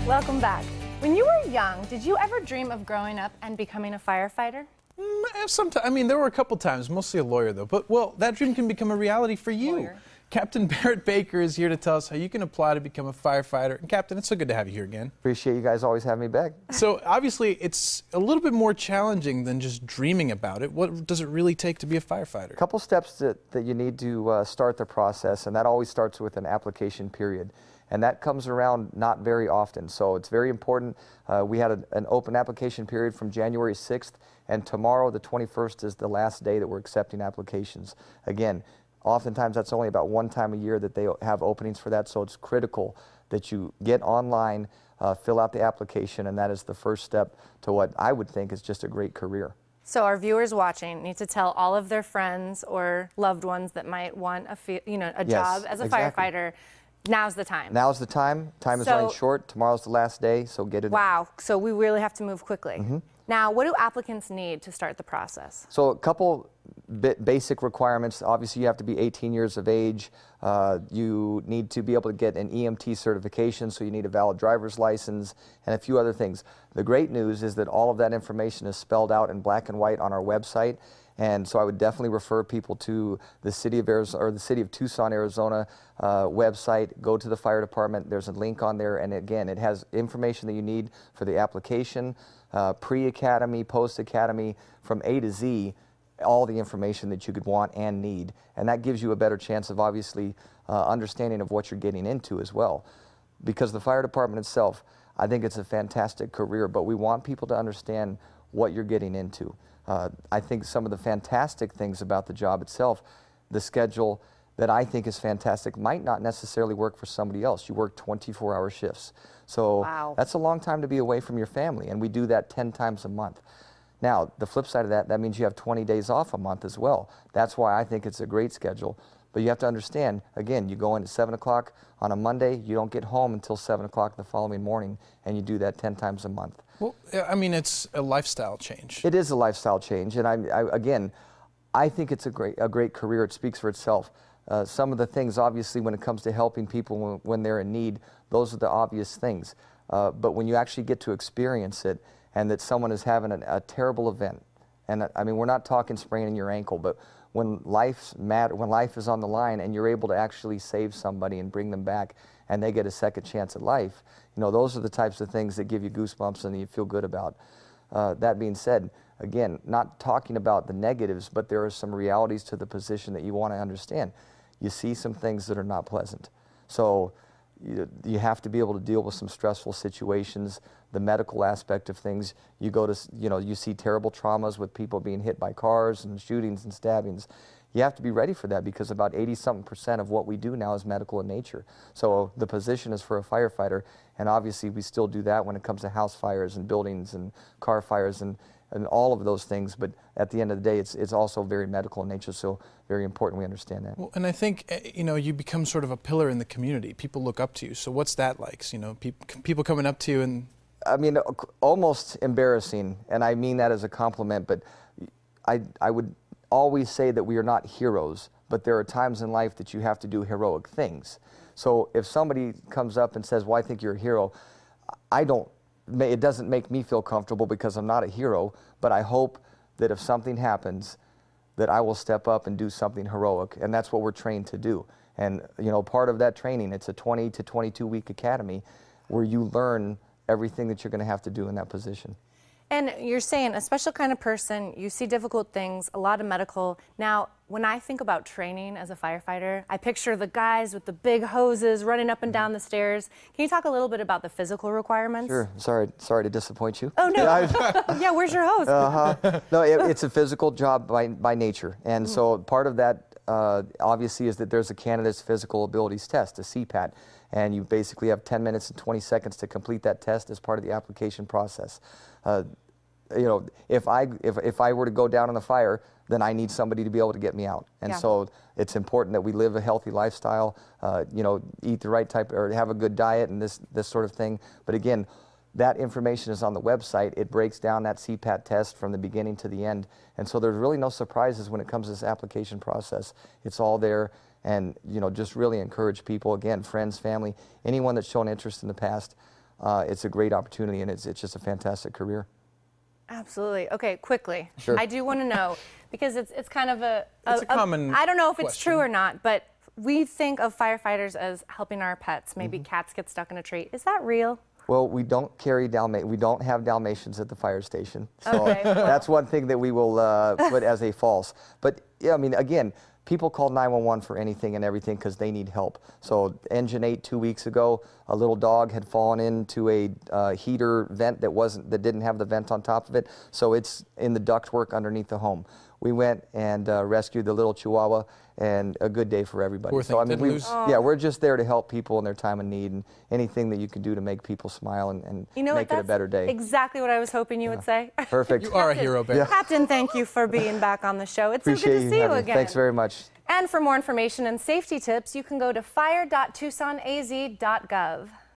Welcome back. When you were young, did you ever dream of growing up and becoming a firefighter? Sometimes. I mean, there were a couple times, mostly a lawyer though. But, well, that dream can become a reality for you. Lawyer. Captain Barrett Baker is here to tell us how you can apply to become a firefighter. And Captain, it's so good to have you here again. Appreciate you guys always having me back. So obviously it's a little bit more challenging than just dreaming about it. What does it really take to be a firefighter? A couple steps that you need to start the process, and that always starts with an application period. And that comes around not very often, so it's very important. We had an open application period from January 6th, and tomorrow, the 21st, is the last day that we're accepting applications. Again, oftentimes that's only about one time a year that they have openings for that, so it's critical that you get online, fill out the application, and that is the first step to what I would think is just a great career. So our viewers watching need to tell all of their friends or loved ones that might want a job as a firefighter. Now's the time. Now's the time. Time is running short. Tomorrow's the last day, so get it. Wow. So we really have to move quickly. Now, what do applicants need to start the process? So a couple basic requirements. Obviously, you have to be 18 years of age. You need to be able to get an EMT certification, so you need a valid driver's license and a few other things. The great news is that all of that information is spelled out in black and white on our website. And so I would definitely refer people to the City of Arizona, or the City of Tucson, Arizona website. Go to the fire department. There's a link on there, and again, it has information that you need for the application, pre-academy, post-academy, from A to Z, all the information that you could want and need. And that gives you a better chance of obviously understanding of what you're getting into as well. Because the fire department itself, I think it's a fantastic career, but we want people to understand what you're getting into. I think some of the fantastic things about the job itself, the schedule that I think is fantastic, might not necessarily work for somebody else. You work 24-hour shifts. So that's a long time to be away from your family, and we do that 10 times a month. Now, the flip side of that, that means you have 20 days off a month as well. That's why I think it's a great schedule. But you have to understand, again, you go in at 7 o'clock on a Monday, you don't get home until 7 o'clock the following morning, and you do that 10 times a month. Well, I mean, it's a lifestyle change. It is a lifestyle change, and again, I think it's a great career. It speaks for itself. Some of the things, obviously, when it comes to helping people when they're in need, those are the obvious things. But when you actually get to experience it, and that someone is having a terrible event, and I mean, we're not talking spraining your ankle, but when life is on the line and you're able to actually save somebody and bring them back and they get a second chance at life, you know, those are the types of things that give you goosebumps and you feel good about. That being said, again, not talking about the negatives, but there are some realities to the position that you want to understand. You see some things that are not pleasant. So you have to be able to deal with some stressful situations, the medical aspect of things. You go to, you see terrible traumas with people being hit by cars and shootings and stabbings. You have to be ready for that because about 80-something% of what we do now is medical in nature. So the position is for a firefighter, and obviously we still do that when it comes to house fires and buildings and car fires and all of those things, but at the end of the day, it's also very medical in nature, so very important we understand that. Well, and I think, you become sort of a pillar in the community. People look up to you, so what's that like? People coming up to you and... I mean, almost embarrassing, and I mean that as a compliment, but I would always say that we are not heroes, but there are times in life that you have to do heroic things. So if somebody comes up and says, well, I think you're a hero, it doesn't make me feel comfortable because I'm not a hero, but I hope that if something happens, that I will step up and do something heroic, and that's what we're trained to do. And part of that training, it's a 20 to 22-week academy where you learn everything that you're going to have to do in that position. And you're saying a special kind of person, you see difficult things, a lot of medical. Now, when I think about training as a firefighter, I picture the guys with the big hoses running up and down the stairs. Can you talk a little bit about the physical requirements? Sure. Sorry to disappoint you. Oh, no. Yeah, where's your hose? No, it's a physical job by nature. And so part of that, obviously, is that there's a candidate's physical abilities test, a CPAT. And you basically have 10 minutes and 20 seconds to complete that test as part of the application process. If I were to go down in the fire, then I need somebody to be able to get me out. And so it's important that we live a healthy lifestyle, eat the right type, or have a good diet and this sort of thing. But again, that information is on the website. It breaks down that CPAT test from the beginning to the end. And so there's really no surprises when it comes to this application process. It's all there. And just really encourage people, again, friends, family, anyone that's shown interest in the past, it's a great opportunity, and it's just a fantastic career. Absolutely. Okay, quickly. Sure. I do want to know, because it's kind of It's a common I don't know if it's question. true or not, but we think of firefighters as helping our pets. Maybe cats get stuck in a tree. Is that real? Well, we don't have Dalmatians at the fire station, so Okay. that's one thing that we will put as a false. But yeah, I mean, again, people call 911 for anything and everything because they need help. So engine 8 2 weeks ago, a little dog had fallen into a heater vent that didn't have the vent on top of it, so it's in the ductwork underneath the home. We went and rescued the little Chihuahua, and a good day for everybody. Poor So I thing, mean, didn't lose. yeah, we're just there to help people in their time of need, and anything that you can do to make people smile and You know make what? it a better day. Exactly what I was hoping you would say. Perfect. You are a hero, Bear. Captain, thank you for being back on the show. It's so Appreciate good to see you having me. again. Thanks very much. And for more information and safety tips, you can go to fire.tucsonaz.gov.